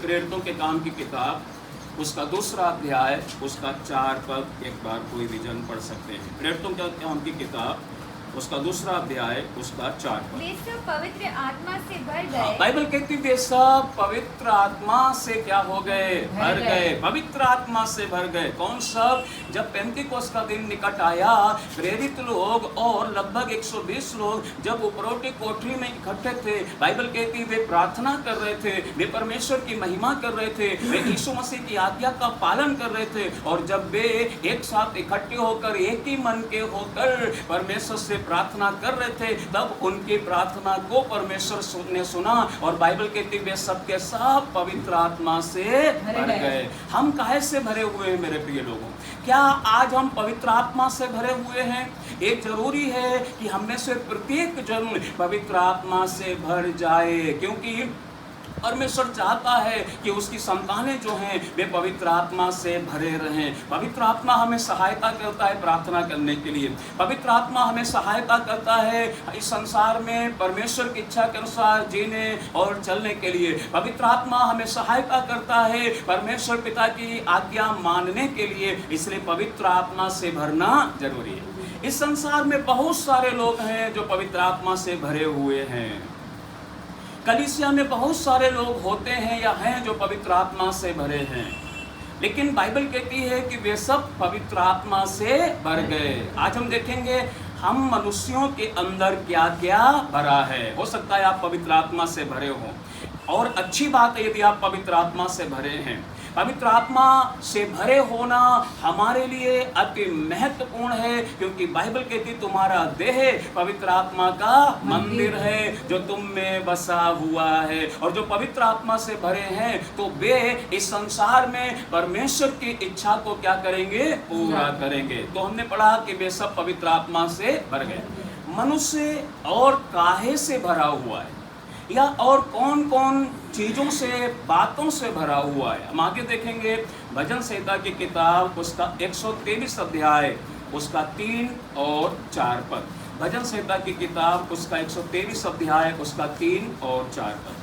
प्रेरितों के काम की किताब उसका 2 अध्याय उसका 4 पद एक बार कोई विजन पढ़ सकते हैं। प्रेरितों के काम की किताब उसका 2 अध्याय उसका 4 पद। वे सब पवित्र आत्मा से भर गए। बाइबल कहती वे सब पवित्र आत्मा से क्या हो गए? भर गए। पवित्र आत्मा से भर गए। कौन सब? जब पेंतीकोस्त का दिन निकट आया, प्रेरित लोग और लगभग 120 लोग जब उपरोटी कोठरी में इकट्ठे थे, बाइबल कहती वे प्रार्थना कर रहे थे, वे परमेश्वर की महिमा कर रहे थे, वे यीशु मसीह की आज्ञा का पालन कर रहे थे। और जब वे एक साथ इकट्ठे होकर एक ही मन के होकर परमेश्वर से प्रार्थना कर रहे थे, तब उनकी प्रार्थना को परमेश्वर ने सुना और बाइबल कहती वे सब के सब पवित्र आत्मा से भर गए। हम काहे से भरे हुए हैं मेरे प्रिय लोगों? क्या आज हम पवित्र आत्मा से भरे हुए हैं? एक जरूरी है कि हम में से प्रत्येक जन पवित्र आत्मा से भर जाए, क्योंकि परमेश्वर चाहता है कि उसकी संतानें जो हैं वे पवित्र आत्मा से भरे रहें। पवित्र आत्मा हमें सहायता करता है प्रार्थना करने के लिए। पवित्र आत्मा हमें सहायता करता है इस संसार में परमेश्वर की इच्छा के अनुसार जीने और चलने के लिए। पवित्र आत्मा हमें सहायता करता है परमेश्वर पिता की आज्ञा मानने के लिए। इसलिए पवित्र आत्मा से भरना जरूरी है। इस संसार में बहुत सारे लोग हैं जो पवित्र आत्मा से भरे हुए हैं। कलीसिया में बहुत सारे लोग होते हैं या हैं जो पवित्र आत्मा से भरे हैं, लेकिन बाइबल कहती है कि वे सब पवित्र आत्मा से भर गए। आज हम देखेंगे हम मनुष्यों के अंदर क्या क्या भरा है। हो सकता है आप पवित्र आत्मा से भरे हो, और अच्छी बात है यदि आप पवित्र आत्मा से भरे हैं। पवित्र आत्मा से भरे होना हमारे लिए अति महत्वपूर्ण है, क्योंकि बाइबल कहती तुम्हारा देह पवित्र आत्मा का मंदिर है जो तुम में बसा हुआ है। और जो पवित्र आत्मा से भरे हैं तो वे इस संसार में परमेश्वर की इच्छा को क्या करेंगे? पूरा करेंगे। तो हमने पढ़ा कि वे सब पवित्र आत्मा से भर गए। मनुष्य और काहे से भरा हुआ है, या और कौन कौन चीज़ों से, बातों से भरा हुआ है? हम आगे देखेंगे भजन संहिता की किताब उसका 123 अध्याय उसका 3 और 4 पद। भजन संहिता की किताब उसका 123 अध्याय उसका 3 और 4 पद।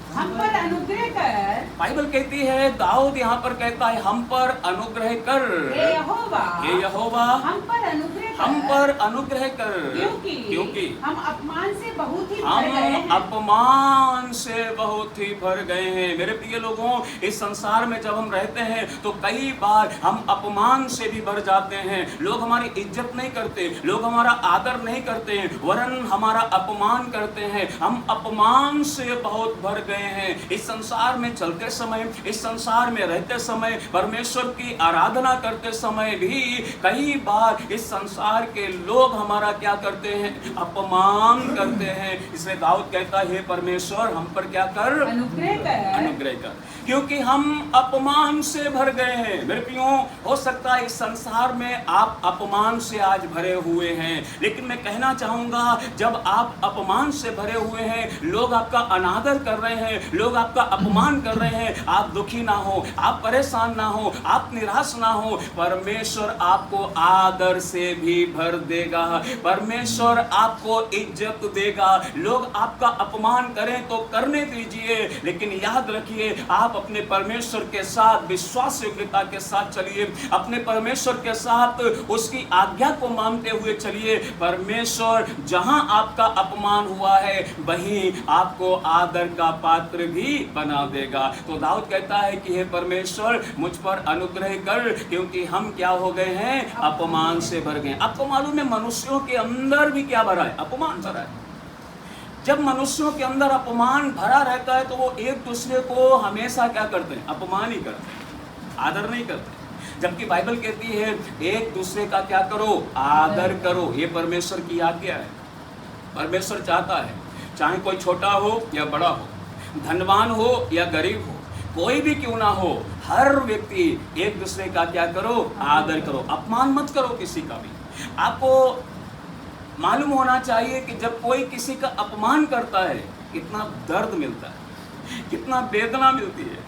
हम पर अनुग्रह कर। बाइबल कहती है, दाऊद यहाँ पर कहता है हम पर अनुग्रह कर। हे यहोवा, हे यहोवा हम पर अनुग्रह कर। हम पर अनुग्रह कर, क्योंकि हम अपमान से बहुत ही भर हम गए हैं। अपमान से बहुत ही भर गए हैं। मेरे प्रिय लोगों, इस संसार में जब हम रहते हैं तो कई बार हम अपमान से भी भर जाते हैं। लोग हमारी इज्जत नहीं करते, लोग हमारा आदर नहीं करते हैं, वरन हमारा अपमान करते हैं। हम अपमान से बहुत भर गए हैं। इस संसार में चलते समय, इस संसार में रहते समय, परमेश्वर की आराधना करते समय भी कई बार इस संसार के लोग हमारा क्या करते हैं? अपमान करते हैं। इसलिए दाऊद कहता है, हे परमेश्वर हम पर क्या कर? अनुग्रह कर। अनुग्रह कर, क्योंकि हम अपमान से भर गए हैं। मेरे प्रियो, हो सकता है इस संसार में आप अपमान से आज भरे हुए हैं, लेकिन मैं कहना चाहूंगा जब आप अपमान से भरे हुए हैं, लोग आपका अनादर कर रहे हैं, लोग आपका अपमान कर रहे हैं, आप दुखी ना हो, आप परेशान ना हो, आप निराश ना हो। परमेश्वर आपको आदर से भी भर देगा, परमेश्वर आपको इज्जत देगा। लोग आपका अपमान करें तो करने दीजिए, लेकिन याद रखिए आप अपने परमेश्वर के साथ विश्वास योग्यता के साथ चलिए, अपने परमेश्वर के साथ उसकी आज्ञा को मानते हुए चलिए। परमेश्वर जहां आपका अपमान हुआ है वहीं आपको आदर का पात्र भी बना देगा। तो दाऊद कहता है कि हे परमेश्वर मुझ पर अनुग्रह कर, क्योंकि हम क्या हो गए हैं? अपमान से भर गए। आपको मालूम है मनुष्यों के अंदर भी क्या भरा है? अपमान भरा है। जब मनुष्यों के अंदर अपमान भरा रहता है तो वो एक दूसरे को हमेशा क्या करते हैं? अपमान ही करते हैं, आदर नहीं करते। जबकि बाइबल कहती है एक दूसरे का क्या करो? आदर करो। ये परमेश्वर की आज्ञा है। परमेश्वर चाहता है चाहे कोई छोटा हो या बड़ा हो, धनवान हो या गरीब हो, कोई भी क्यों ना हो, हर व्यक्ति एक दूसरे का क्या करो? आदर करो। अपमान मत करो किसी का भी। आपको मालूम होना चाहिए कि जब कोई किसी का अपमान करता है कितना दर्द मिलता है, कितना वेदना मिलती है,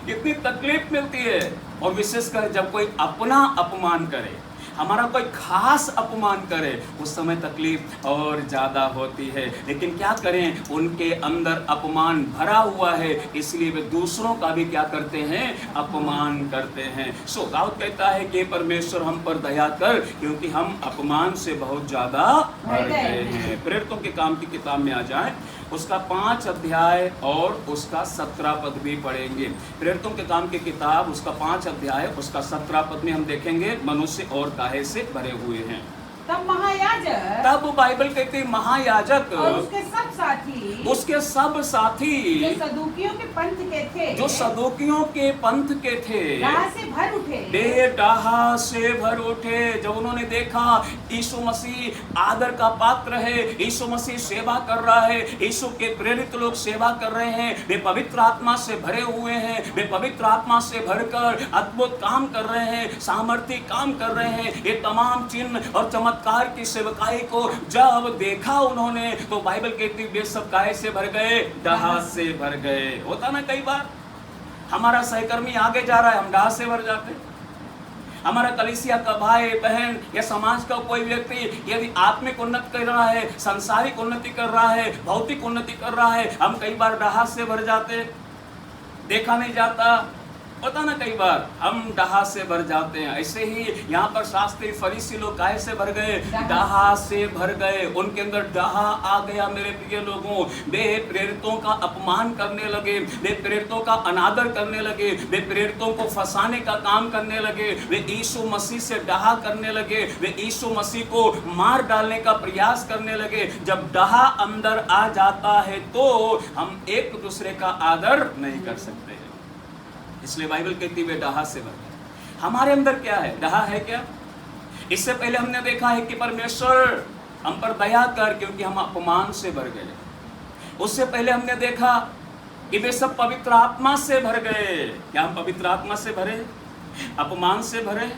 कितनी तकलीफ मिलती है। और विशेषकर जब कोई अपना अपमान करे, हमारा कोई खास अपमान करे, उस समय तकलीफ और ज़्यादा होती है। लेकिन क्या करें, उनके अंदर अपमान भरा हुआ है, इसलिए वे दूसरों का भी क्या करते हैं, अपमान करते हैं। सो दाऊद कहता है कि परमेश्वर हम पर दया कर, क्योंकि हम अपमान से बहुत ज़्यादा भर गए हैं। प्रेरितों के काम की किताब में आ जाए, उसका 5 अध्याय और उसका 17 पद भी पढ़ेंगे। प्रेरितों के काम की किताब उसका 5 अध्याय उसका 17 पद में हम देखेंगे मनुष्य और काहे से भरे हुए हैं। तब महायाजक, तब बाइबल कहती है महायाजक और उसके सब साथी जो सदूकियों के पंथ के थे डाहा से भर उठे। डाहा से भर उठे। जब उन्होंने देखा यीशु मसीह आदर का पात्र है, यीशु मसीह सेवा कर रहा है, यीशु के प्रेरित लोग सेवा कर रहे हैं, वे पवित्र आत्मा से भरे हुए हैं, वे पवित्र आत्मा से भरकर अद्भुत काम कर रहे हैं, सामर्थ्य काम कर रहे हैं, ये तमाम चिन्ह और चमत्कार की सेवकाई को जब देखा उन्होंने, तो बाइबल कहती है वे सब काहे से भर गए, डाहा से भर गए। होता ना कई बार हमारा सहकर्मी आगे जा रहा है, हम डाहा से भर जाते हैं। हमारा कलीसिया का भाई बहन या समाज का कोई व्यक्ति यदि आत्मिक उन्नति कर रहा है, सांसारिक उन्नति कर रहा है, भौतिक उन्नति कर रहा है, हम कई बार डाहा से भर जाते, देखा नहीं जाता। पता ना कई बार हम डाहा से भर जाते हैं। ऐसे ही यहाँ पर शास्त्री फरीसी लोग काहे से भर गए, डाहा से भर गए। उनके अंदर डाहा आ गया। मेरे प्रिय लोगों, वे प्रेरितों का अपमान करने लगे, वे प्रेरितों का अनादर करने लगे, वे प्रेरितों को फंसाने का काम करने लगे, वे यीशु मसीह से डाहा करने लगे, वे यीशु मसीह को मार डालने का प्रयास करने लगे। जब डाहा अंदर आ जाता है तो हम एक दूसरे का आदर नहीं कर सकते हैं। इसलिए बाइबल कहती है वे डाहा से भर गए। हमारे अंदर क्या है, डाहा है क्या? इससे पहले हमने देखा है कि परमेश्वर हम पर दया कर, क्योंकि हम अपमान से भर गए। उससे पहले हमने देखा कि वे सब पवित्र आत्मा से भर गए। क्या हम पवित्र आत्मा से भरे, अपमान से भरे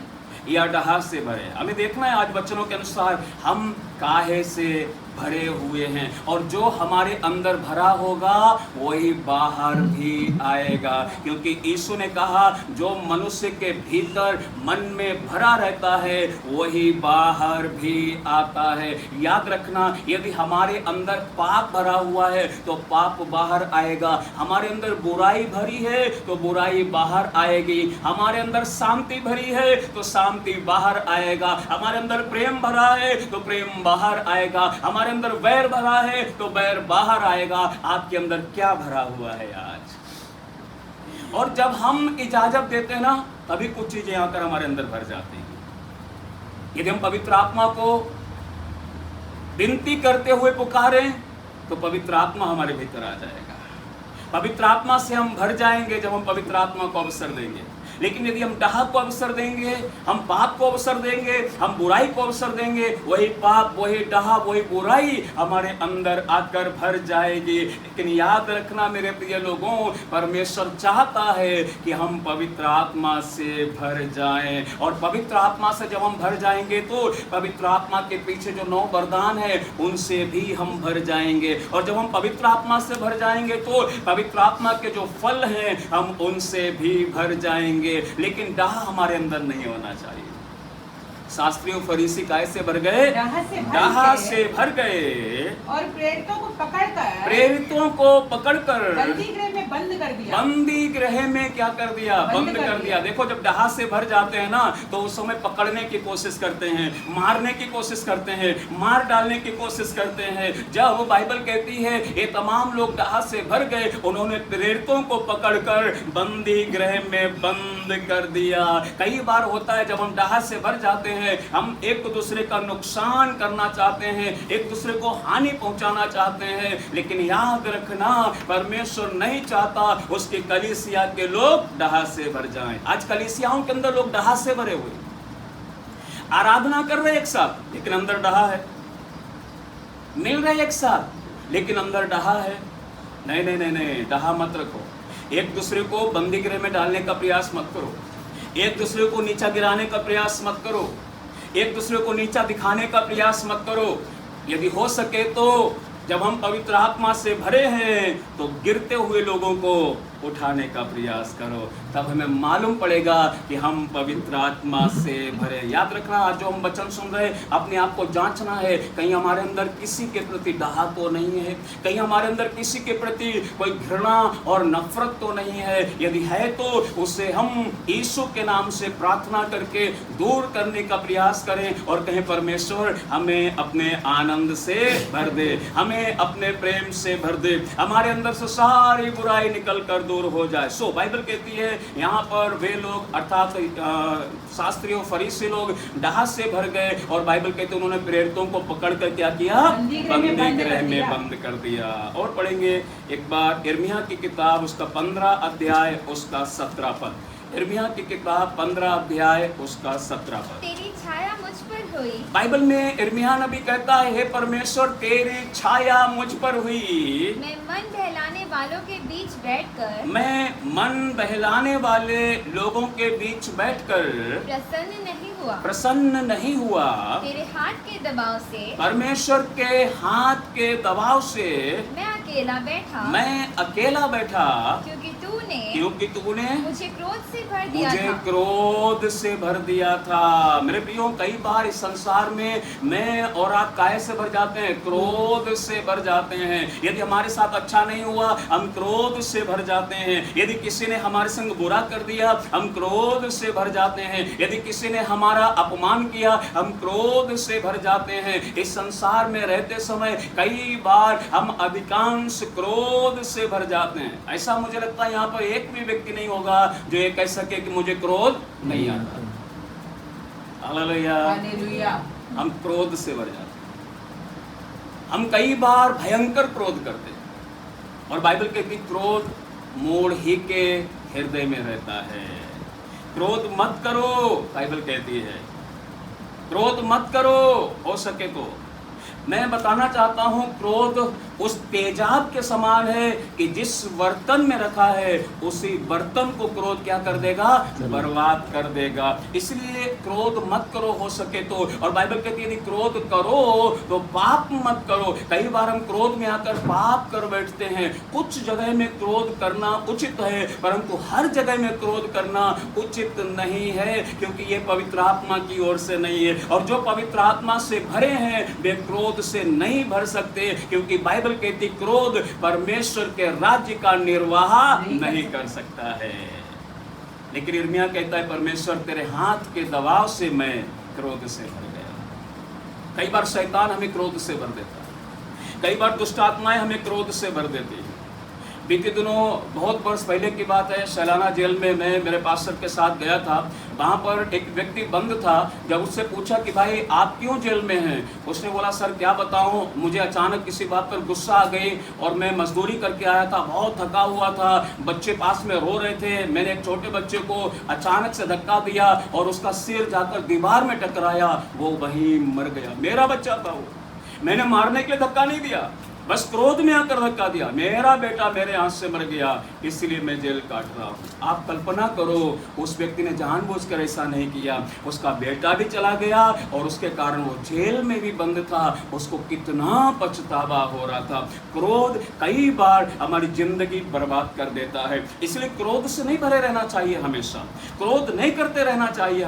या डाहा से भरे? हमें देखना है आज वचनों के अनुसार हम काहे से भरे हुए हैं, और जो हमारे अंदर भरा होगा वही बाहर भी आएगा। क्योंकि यीशु ने कहा जो मनुष्य के भीतर मन में भरा रहता है वही बाहर भी आता है। याद रखना, यदि हमारे अंदर पाप भरा हुआ है तो पाप बाहर आएगा। हमारे अंदर बुराई भरी है तो बुराई बाहर आएगी। हमारे अंदर शांति भरी है तो शांति बाहर आएगा। हमारे अंदर प्रेम भरा है तो प्रेम बाहर आएगा। हमारे अंदर वैर भरा है तो वैर बाहर आएगा। आपके अंदर क्या भरा हुआ है आज? और जब हम इजाजत देते हैं ना, तभी कुछ चीजें आकर हमारे अंदर भर जाती हैं। यदि हम पवित्र आत्मा को विनती करते हुए पुकारें तो पवित्र आत्मा हमारे भीतर आ जाएगा। पवित्र आत्मा से हम भर जाएंगे जब हम पवित्र आत्मा को अवसर देंगे। लेकिन यदि हम डाहा को अवसर देंगे, हम पाप को अवसर देंगे, हम बुराई को अवसर देंगे, वही पाप, वही डाहा, वही बुराई हमारे अंदर आकर भर जाएगी। लेकिन याद रखना मेरे प्रिय लोगों, परमेश्वर चाहता है कि हम पवित्र आत्मा से भर जाएं। और पवित्र आत्मा से जब हम भर जाएंगे तो पवित्र आत्मा के पीछे जो 9 वरदान है उनसे भी हम भर जाएंगे। और जब हम पवित्र आत्मा से भर जाएंगे तो पवित्र आत्मा के जो फल हैं हम उनसे भी भर जाएंगे। लेकिन डाहा हमारे अंदर नहीं होना चाहिए। शास्त्री और फरीसी काहे से भर गए, डाहा से भर गए। और प्रेरितों को पकड़कर बंदी गृह में बंद कर दिया। बंदी गृह में क्या कर दिया, बंद कर दिया। देखो, जब डाहा से भर जाते हैं ना तो उस समय पकड़ने की कोशिश करते हैं, मारने की कोशिश करते हैं, मार डालने की कोशिश करते हैं। जब बाइबल कहती है ये तमाम लोग डाहा से भर गए, उन्होंने प्रेरितों को पकड़कर बंदी गृह में बंद कर दिया। कई बार होता है जब हम डाहा से भर जाते हैं, हम एक दूसरे का नुकसान करना चाहते हैं, एक दूसरे को हानि पहुंचाना चाहते हैं। लेकिन याद रखना, परमेश्वर नहीं चाहता उसकी कलीसिया के लोग डाहा से भर जाएं। आज कलीसियाओं के अंदर लोग डाहा से भरे हुए, आराधना कर रहे एक साथ लेकिन अंदर डाहा है, मिल रहे एक साथ लेकिन अंदर डाहा है। नहीं नहीं नहीं नहीं, डाहा मत रखो। एक दूसरे को बंदी गृह में डालने का प्रयास मत करो, एक दूसरे को नीचा गिराने का प्रयास मत करो, एक दूसरे को नीचा दिखाने का प्रयास मत करो। यदि हो सके तो जब हम पवित्र आत्मा से भरे हैं तो गिरते हुए लोगों को उठाने का प्रयास करो, तब हमें मालूम पड़ेगा कि हम पवित्र आत्मा से भरे। याद रखना, आज जो हम वचन सुन रहे हैं, अपने आप को जांचना है, कहीं हमारे अंदर किसी के प्रति डाह तो नहीं है, कहीं हमारे अंदर किसी के प्रति कोई घृणा और नफरत तो नहीं है। यदि है तो उसे हम यीशु के नाम से प्रार्थना करके दूर करने का प्रयास करें और कहें परमेश्वर हमें अपने आनंद से भर दे, हमें अपने प्रेम से भर दे, हमारे अंदर से सारी बुराई निकल कर दूर हो जाए। सो बाइबल कहती है यहाँ पर वे लोग अर्थात शास्त्री और फरीसी लोग डाह से भर गए और बाइबल कहते हैं उन्होंने प्रेरितों को पकड़ कर क्या किया? बंदी गृह में बंद कर दिया। और पढ़ेंगे एक बार यिर्मयाह की किताब उसका 15 अध्याय उसका 17 पद। यिर्मयाह की किताब 15 अध्याय उसका 17 पद। तेरी छाया मुझ पर हुई। बाइबल में यिर्मयाह नबी कहता है, हे परमेश्वर तेरी छाया मुझ पर हुई। मैं मन बहलाने वालों के बीच बैठकर, मैं मन बहलाने वाले लोगों के बीच बैठकर प्रसन्न नहीं हुआ। तेरे हाथ के दबाव से, परमेश्वर के हाथ के दबाव से मैं अकेला बैठा, क्योंकि तूने मुझे क्रोध से भर दिया था। मेरे प्रियो, कई बार इस संसार में मैं और आप काहे से भर जाते हैं? क्रोध से भर जाते हैं। यदि हमारे साथ अच्छा नहीं हुआ हम क्रोध से भर जाते हैं। यदि किसी ने हमारे संग बुरा कर दिया हम क्रोध से भर जाते हैं। यदि किसी ने हमारा अपमान किया हम क्रोध से भर जाते हैं। इस संसार में रहते समय कई बार हम अधिकांश क्रोध से भर जाते हैं। ऐसा मुझे लगता है यहाँ पर एक भी व्यक्ति नहीं होगा जो ये कह सके कि मुझे क्रोध नहीं आता। हालेलुया। हम क्रोध से भर जाते हैं। हम कई बार भयंकर क्रोध करते हैं और बाइबल कहती है क्रोध मूढ़ ही के हृदय में रहता है। क्रोध मत करो, बाइबल कहती है क्रोध मत करो। हो सके तो मैं बताना चाहता हूं, क्रोध उस तेजाब के समान है कि जिस बर्तन में रखा है उसी बर्तन को क्रोध क्या कर देगा? बर्बाद कर देगा। इसलिए क्रोध मत करो हो सके तो। और बाइबल कहती है यदि क्रोध करो तो पाप मत करो। कई बार हम क्रोध में आकर पाप कर बैठते हैं। कुछ जगह में क्रोध करना उचित है, परंतु हर जगह में क्रोध करना उचित नहीं है, क्योंकि ये पवित्र आत्मा की ओर से नहीं है। और जो पवित्र आत्मा से भरे हैं वे क्रोध से नहीं भर सकते, क्योंकि बाइबल कहती क्रोध परमेश्वर के राज्य का निर्वाह नहीं कर सकता है। लेकिन यिर्मयाह कहता है परमेश्वर तेरे हाथ के दबाव से मैं क्रोध से भर गया। कई बार शैतान हमें क्रोध से भर देता है, कई बार दुष्ट आत्माएं हमें क्रोध से भर देती है। बीते दिनों बहुत वर्ष पहले की बात है, सैलाना जेल में मैं मेरे पास्टर के साथ गया था। वहाँ पर एक व्यक्ति बंद था। जब उससे पूछा कि भाई आप क्यों जेल में हैं, उसने बोला सर क्या बताऊँ, मुझे अचानक किसी बात पर गुस्सा आ गई और मैं मजदूरी करके आया था, बहुत थका हुआ था, बच्चे पास में रो रहे थे, मैंने एक छोटे बच्चे को अचानक से धक्का दिया और उसका सिर जाकर दीवार में टकराया, वो वहीं मर गया। मेरा बच्चा था वो, मैंने मारने के लिए धक्का नहीं दिया, बस क्रोध में आकर धक्का दिया। मेरा बेटा मेरे हाथ से मर गया, इसलिए मैं जेल काट रहा हूँ। आप कल्पना करो उस व्यक्ति ने जानबूझकर ऐसा नहीं किया, उसका बेटा भी चला गया और उसके कारण वो जेल में भी बंद था। उसको कितना पछतावा हो रहा था। क्रोध कई बार हमारी जिंदगी बर्बाद कर देता है। इसलिए क्रोध से नहीं भरे रहना चाहिए, हमेशा क्रोध नहीं करते रहना चाहिए।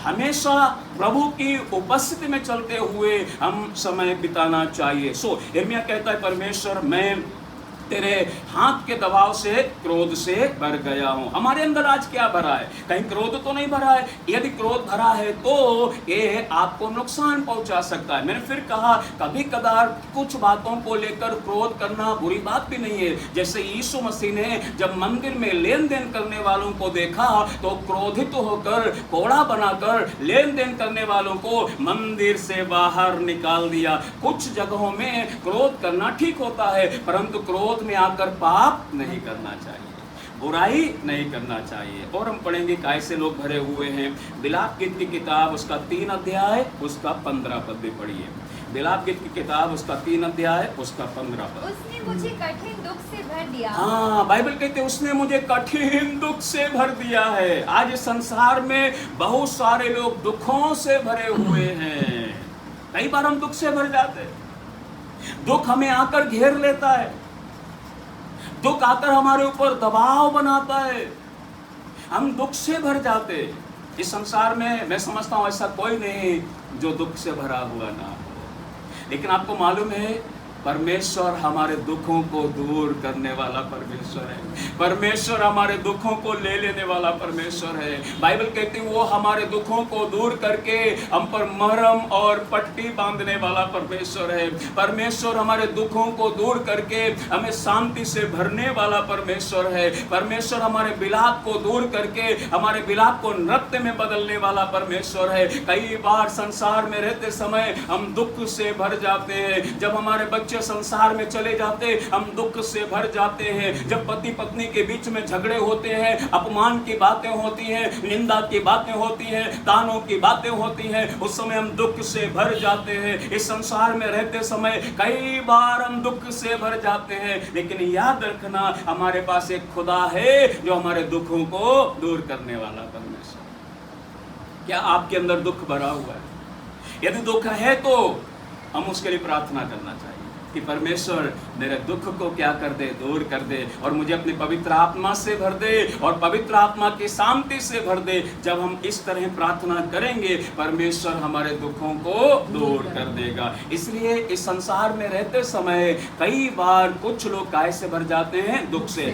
हमेशा प्रभु की उपस्थिति में चलते हुए हम समय बिताना चाहिए। सो यिर्मयाह कहता है परमेश्वर मैं तेरे हाथ के दबाव से क्रोध से भर गया हूं। हमारे अंदर आज क्या भरा है? कहीं क्रोध तो नहीं भरा है। यदि क्रोध भरा है तो ये आपको नुकसान पहुंचा सकता है। मैंने फिर कहा कभी कदार कुछ बातों को लेकर क्रोध करना बुरी बात भी नहीं है। जैसे यीशु मसीह ने जब मंदिर में लेन देन करने वालों को देखा तो क्रोधित होकर कोड़ा बनाकर लेन देन करने वालों को मंदिर से बाहर निकाल दिया। कुछ जगहों में क्रोध करना ठीक होता है, परंतु क्रोध में आकर पाप नहीं करना चाहिए, बुराई नहीं करना चाहिए। और हम पढ़ेंगे कैसे लोग भरे हुए हैं। विलाप गीत की किताब उसका 3 अध्याय उसका 15 पद भी पढ़िए। विलाप गीत की किताब उसका 3 अध्याय उसका 15 पद। उसने मुझे कठिन दुख से भर दिया। हाँ, बाइबल कहते उसने मुझे कठिन दुख से भर दिया है। आज संसार में बहुत सारे लोग दुखों से भरे हुए हैं। कई बार हम दुख से भर जाते हैं। दुख हमें आकर घेर लेता है, दुख आकर हमारे ऊपर दबाव बनाता है, हम दुख से भर जाते। इस संसार में मैं समझता हूं ऐसा कोई नहीं जो दुख से भरा हुआ ना हो। लेकिन आपको मालूम है परमेश्वर हमारे दुखों को दूर करने वाला परमेश्वर है। परमेश्वर हमारे दुखों को ले लेने वाला परमेश्वर है। बाइबल कहती है वो हमारे दुखों को दूर करके हम पर मरहम और पट्टी बांधने वाला परमेश्वर है। परमेश्वर हमारे दुखों को दूर करके हमें शांति से भरने वाला परमेश्वर है। परमेश्वर हमारे विलाप को दूर करके हमारे विलाप को नृत्य में बदलने वाला परमेश्वर है। कई बार संसार में रहते समय हम दुख से भर जाते हैं। जब हमारे बच्चे संसार में चले जाते हम दुख से भर जाते हैं। जब पति पत्नी के बीच में झगड़े होते हैं, अपमान की बातें होती हैं, निंदा की बातें होती हैं, तानों की बातें होती हैं, उस समय हम दुख से भर जाते हैं। इस संसार में रहते समय कई बार हम दुख से भर जाते हैं। लेकिन याद रखना हमारे पास एक खुदा है जो हमारे दुखों को दूर करने वाला परमेश्वर। क्या आपके अंदर दुख भरा हुआ है? यदि दुख है तो हम उसके लिए प्रार्थना करना चाहिए कि परमेश्वर मेरे दुख को क्या कर दे, दूर कर दे और मुझे अपनी पवित्र आत्मा से भर दे और पवित्र आत्मा की शांति से भर दे। जब हम इस तरह प्रार्थना करेंगे परमेश्वर हमारे दुखों को दूर कर देगा। इसलिए इस संसार में रहते समय कई बार कुछ लोग काय से भर जाते हैं? दुख से।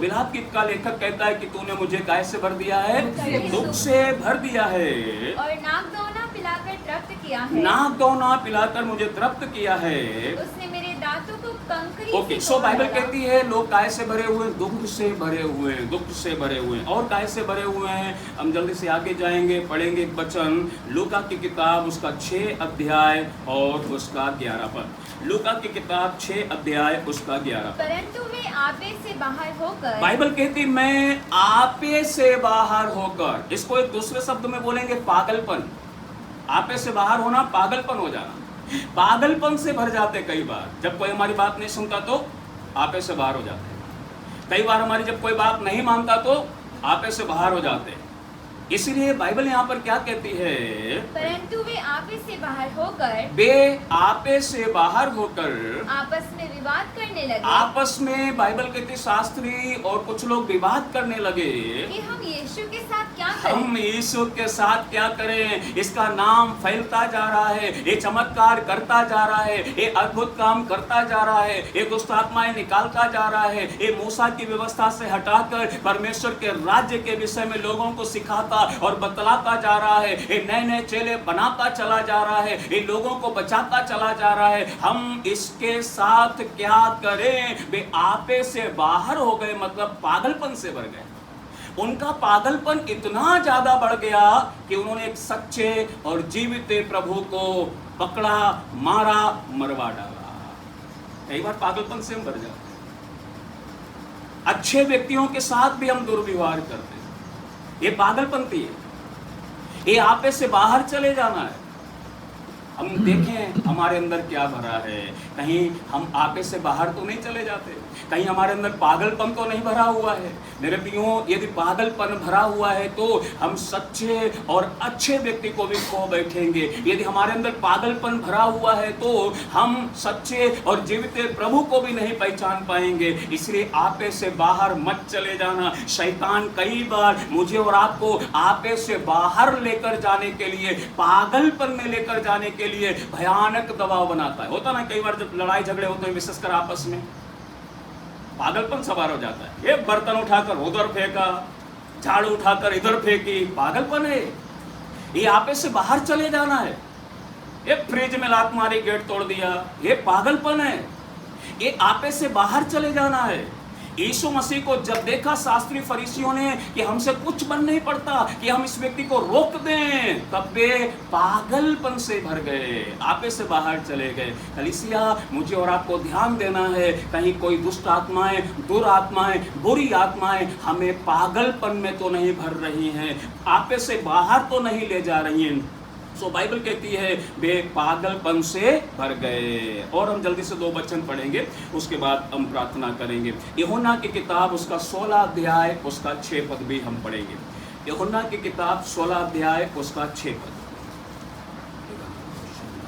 विलाप गीत का लेखक कहता है कि तूने मुझे काय से भर दिया है? दुख से भर दिया है और नाक दौना पिलाकर तृप्त किया है। नाक दौना पिलाकर मुझे तृप्त किया है। उसने मेरे दांतों को कंकरी ओके, सो बाइबल कहती है लोग काय से भरे हुए? दुख से भरे हुए हैं, दुख से भरे हुए हैं। और काय से भरे हुए हैं? हम जल्दी से आगे जाएंगे, पढ़ेंगे एक वचन लूका की किताब उसका 6 अध्याय और उसका 11 पद। लूका की किताब 6 अध्याय उसका 11 पद। परंतु वे आपे से बाहर होकर, बाइबल कहती मैं आपे से बाहर होकर, इसको एक दूसरे शब्द में बोलेंगे पागलपन। आपे से बाहर होना पागलपन हो जाना। पागलपन से भर जाते कई बार। जब कोई हमारी बात नहीं सुनता तो आपे से बाहर हो जाते। कई बार हमारी जब कोई बात नहीं मानता तो आपे से बाहर हो जाते। इसलिए बाइबल यहाँ पर क्या कहती है? परंतु वे आपे से बाहर होकर, वे आपे से बाहर होकर आपस में विवाद करने लगे। आपस में बाइबल कहती शास्त्री और कुछ लोग विवाद करने लगे कि हम यीशु के साथ क्या करें? हम यीशु के साथ क्या करें? इसका नाम फैलता जा रहा है, ये चमत्कार करता जा रहा है, ये अद्भुत काम करता जा रहा है, ये दुष्ट आत्माएं निकालता जा रहा है, ये मूसा की व्यवस्था से हटाकर परमेश्वर के राज्य के विषय में लोगों को सिखाता और बतलाता जा रहा है, ये नए नए चेले बनाता चला जा रहा है, ये लोगों को बचाता चला जा रहा है। हम इसके साथ क्या करें? वे आपे से बाहर हो गए, मतलब पागलपन से भर गए। उनका पागलपन इतना ज्यादा बढ़ गया कि उन्होंने एक सच्चे और जीवित प्रभु को पकड़ा, मारा, मरवा डाला। कई बार पागलपन से हम भर जाते हैं। अच्छे व्यक्तियों के साथ भी हम दुर्व्यवहार करते हैं। ये पागलपंती है, ये आपे से बाहर चले जाना है। हम देखें हमारे अंदर क्या भरा है। कहीं हम आपे से बाहर तो नहीं चले जाते, कहीं हमारे अंदर पागलपन तो नहीं भरा हुआ है। मेरे प्रियो, यदि पागलपन भरा हुआ है तो हम सच्चे और अच्छे व्यक्ति को भी खो बैठेंगे। यदि हमारे अंदर पागलपन भरा हुआ है तो हम सच्चे और जीवित प्रभु को भी नहीं पहचान पाएंगे। इसलिए आपे से बाहर मत चले जाना। शैतान कई बार मुझे और आपको आपे से बाहर लेकर जाने के लिए, पागलपन में लेकर जाने के लिए भयानक दबाव बनाता है। होता ना कई बार जब लड़ाई झगड़े होते हैं विशेषकर आपस में, पागलपन सवार हो जाता है। ये बर्तन उठाकर उधर फेंका, झाड़ू उठाकर इधर फेंकी, पागलपन है। ये आपे से बाहर चले जाना है। ये फ्रिज में लात मारी, गेट तोड़ दिया, ये पागलपन है। ये आपे से बाहर चले जाना है। यीशु मसीह को जब देखा शास्त्री फरीसियों ने कि हमसे कुछ बन नहीं पड़ता कि हम इस व्यक्ति को रोक दें, तब वे पागलपन से भर गए, आपे से बाहर चले गए। कलीसिया, मुझे और आपको ध्यान देना है, कहीं कोई दुष्ट आत्माएं, दुरात्माएं, बुरी आत्माएं हमें पागलपन में तो नहीं भर रही हैं, आपे से बाहर तो नहीं ले जा रही हैं। बाइबल कहती है वे पागलपन से भर गए। और हम जल्दी से 2 वचन पढ़ेंगे, उसके बाद हम प्रार्थना करेंगे। यूहन्ना की किताब उसका 16 अध्याय उसका 6 पद भी हम पढ़ेंगे। यूहन्ना की किताब 16 अध्याय उसका 6 पद।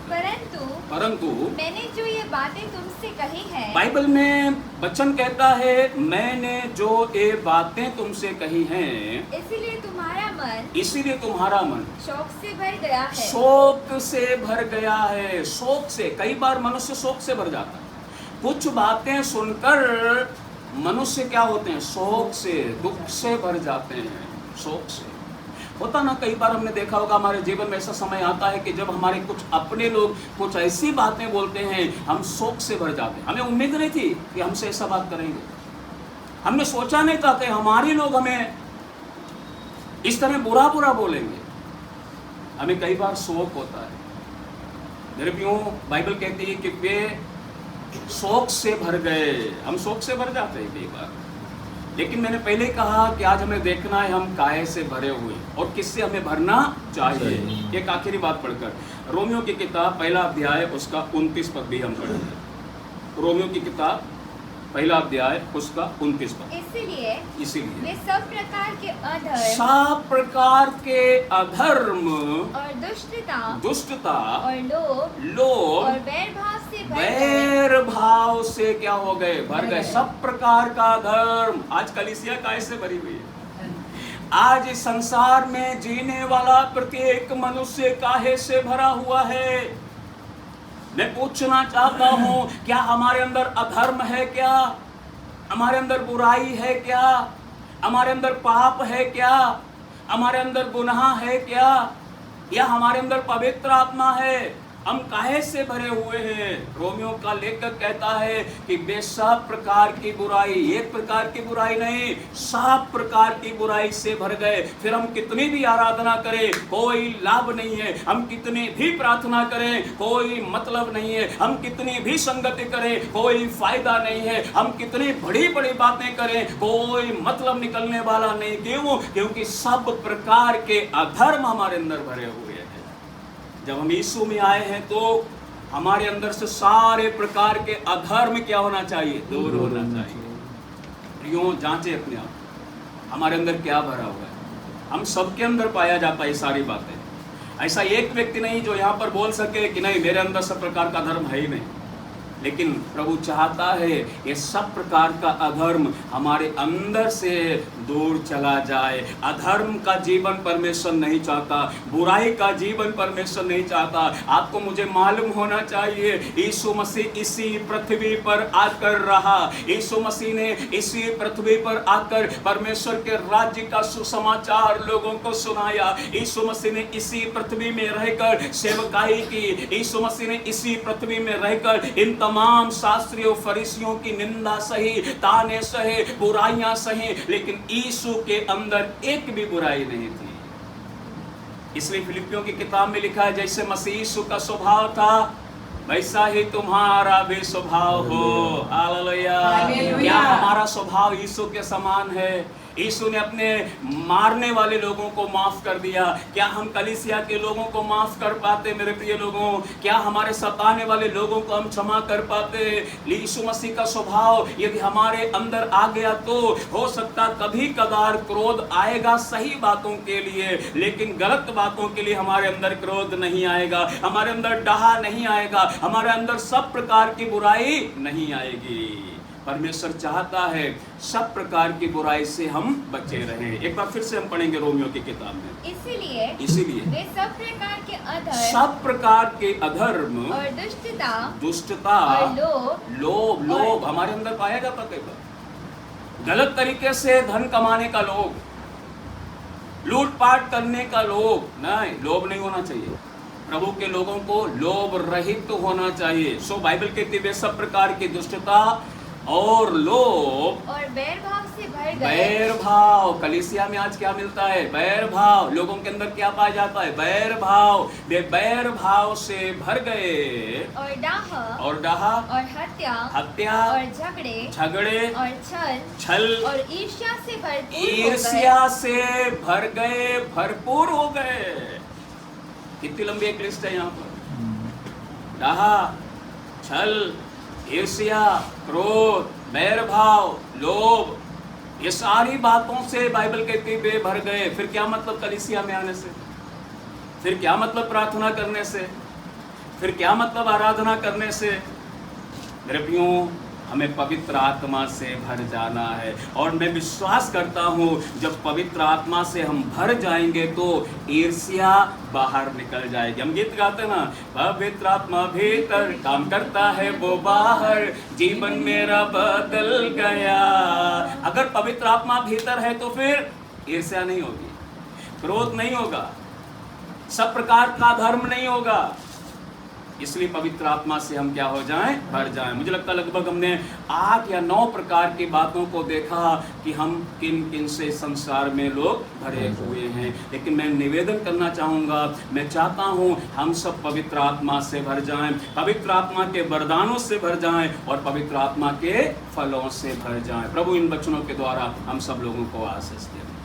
परंतु परंतु मैंने जो ये बातें तुमसे कही हैं, बाइबल में वचन कहता है मैंने जो ये बातें तुमसे कही हैं, इसीलिए तुम्हारा मन इसीलिए तुम्हारा मन शौक से भर गया है। शोक से भर गया है। शोक से, कई बार मनुष्य शोक से भर जाता है। कुछ बातें सुनकर मनुष्य क्या होते हैं, शोक से, दुख से भर जाते हैं। शोक से होता ना, कई बार हमने देखा होगा हमारे जीवन में ऐसा समय आता है कि जब हमारे कुछ अपने लोग कुछ ऐसी बातें बोलते हैं, हम शोक से भर जाते हैं। हमें उम्मीद नहीं थी कि हमसे ऐसा बात करेंगे, हमने सोचा नहीं था कि हमारे लोग हमें इस तरह बुरा बुरा बोलेंगे। हमें कई बार शोक होता है। मेरे प्रियो, बाइबल कहती है कि वे शोक से भर गए। हम शोक से भर जाते हैं कई बार, लेकिन मैंने पहले ही कहा कि आज हमें देखना है हम काहे से भरे हुए और किससे हमें भरना चाहिए। एक आखिरी बात पढ़कर, रोमियो की किताब पहला अध्याय उसका 29 पद भी हम पढ़ेंगे। रोमियो की किताब पहला अध्याय उसका 29 पद। इसीलिए वे सब प्रकार के अधर्म, सब प्रकार के अधर्म और दुष्टता और लोभ लोभ और बैर भाव से भर गए। बैर भाव से क्या हो गए, भर गए। सब प्रकार का धर्म। आज कलीसिया कैसे भरी हुई है? आज इस संसार में जीने वाला प्रत्येक मनुष्य काहे से भरा हुआ है? मैं पूछना चाहता हूं, क्या हमारे अंदर अधर्म है? क्या हमारे अंदर बुराई है? क्या हमारे अंदर पाप है? क्या हमारे अंदर गुनाह है? क्या या हमारे अंदर पवित्र आत्मा है? हम काहे से भरे हुए हैं? रोमियो का लेखक कहता है कि वे सब प्रकार की बुराई, एक प्रकार की बुराई नहीं, सब प्रकार की बुराई से भर गए। फिर हम कितनी भी आराधना करें कोई लाभ नहीं है, हम कितनी भी प्रार्थना करें कोई मतलब नहीं है, हम कितनी भी संगति करें कोई फायदा नहीं है, हम कितनी बड़ी बड़ी बातें करें कोई मतलब निकलने वाला नहीं। क्यों? क्योंकि सब प्रकार के अधर्म हमारे अंदर भरे हुए हैं। जब हम यीशु में आए हैं तो हमारे अंदर से सारे प्रकार के अधर्म क्या होना चाहिए, दूर होना चाहिए। यूं जांचे अपने आप, हमारे अंदर क्या भरा हुआ है। हम सबके अंदर पाया जाता है ये सारी बातें। ऐसा एक व्यक्ति नहीं जो यहाँ पर बोल सके कि नहीं मेरे अंदर सब प्रकार का धर्म है ही नहीं। लेकिन प्रभु चाहता है ये सब प्रकार का अधर्म हमारे अंदर से दूर चला जाए। अधर्म का जीवन परमेश्वर नहीं चाहता, बुराई का जीवन परमेश्वर नहीं चाहता। आपको मुझे मालूम होना चाहिए, यीशु मसीह इसी पृथ्वी पर आकर रहा। यीशु मसीह ने इसी पृथ्वी पर आकर परमेश्वर के राज्य का सुसमाचार लोगों को सुनाया। यीशु मसीह ने इसी पृथ्वी में रहकर सेवकाई की। यीशु मसीह ने इसी पृथ्वी में रहकर इन तमाम शास्त्रियों फरीसियों की निंदा सही, ताने सहे, बुराइयां सही, लेकिन यीशु के अंदर एक भी बुराई नहीं थी। इसलिए फिलिपियों की किताब में लिखा है जैसे मसीह यीशु का स्वभाव था वैसा ही तुम्हारा भी स्वभाव हो। हालेलुया। क्या हमारा स्वभाव यीशु के समान है? यीशु ने अपने मारने वाले लोगों को माफ कर दिया। क्या हम कलीसिया के लोगों को माफ कर पाते? मेरे प्रिय लोगों, क्या हमारे सताने वाले लोगों को हम क्षमा कर पाते? यीशु मसीह का स्वभाव यदि हमारे अंदर आ गया तो हो सकता कभी कदार क्रोध आएगा सही बातों के लिए, लेकिन गलत बातों के लिए हमारे अंदर क्रोध नहीं आएगा, हमारे अंदर डहा नहीं आएगा, हमारे अंदर सब प्रकार की बुराई नहीं आएगी। परमेश्वर चाहता है सब प्रकार की बुराई से हम बचे रहें। एक बार फिर से हम पढ़ेंगे रोमियो की किताब में। इसीलिए वे सब प्रकार के अधर्म, सब प्रकार के अधर्म और दुष्टता और लोभ हमारे अंदर पाया जाता। कई बार गलत तरीके से धन कमाने का लोभ, लूटपाट करने का लोभ नहीं, लोभ नहीं होना चाहिए। प्रभु के लोगों को लोभ रहित होना चाहिए। सो बाइबल कहती है सब प्रकार की दुष्टता और लोभ और बैर भाव से भर गए। बैर भाव, कलीसिया में आज क्या मिलता है? बैर भाव। लोगों के अंदर क्या पाया जाता है? बैर भाव। वे बैर भाव से भर गए और डाह और हत्या और झगड़े और छल और ईर्ष्या से भर गए, भरपूर हो गए। कितनी लंबी एक लिस्ट है यहाँ पर। डाह, छल, ईर्ष्या, क्रोध, बैर भाव, लोभ, ये सारी बातों से बाइबल कहती है वे भर गए। फिर क्या मतलब कलीसिया में आने से? फिर क्या मतलब प्रार्थना करने से? फिर क्या मतलब आराधना करने से? मेरे प्रियो, हमें पवित्र आत्मा से भर जाना है। और मैं विश्वास करता हूँ जब पवित्र आत्मा से हम भर जाएंगे तो ईर्ष्या बाहर निकल जाएगी। हम गीत गाते हैं ना, पवित्र आत्मा भीतर काम करता है वो बाहर, जीवन मेरा बदल गया। अगर पवित्र आत्मा भीतर है तो फिर ईर्ष्या नहीं होगी, क्रोध नहीं होगा, सब प्रकार का धर्म नहीं होगा। इसलिए पवित्र आत्मा से हम क्या हो जाएं? भर जाएं। मुझे लगता है लगभग हमने 8 या 9 प्रकार की बातों को देखा कि हम किन किन से संसार में लोग भरे हुए हैं। लेकिन मैं निवेदन करना चाहूँगा, मैं चाहता हूँ हम सब पवित्र आत्मा से भर जाएं, पवित्र आत्मा के वरदानों से भर जाएं और पवित्र आत्मा के फलों से भर जाएं। प्रभु इन वचनों के द्वारा हम सब लोगों को आशीष दे।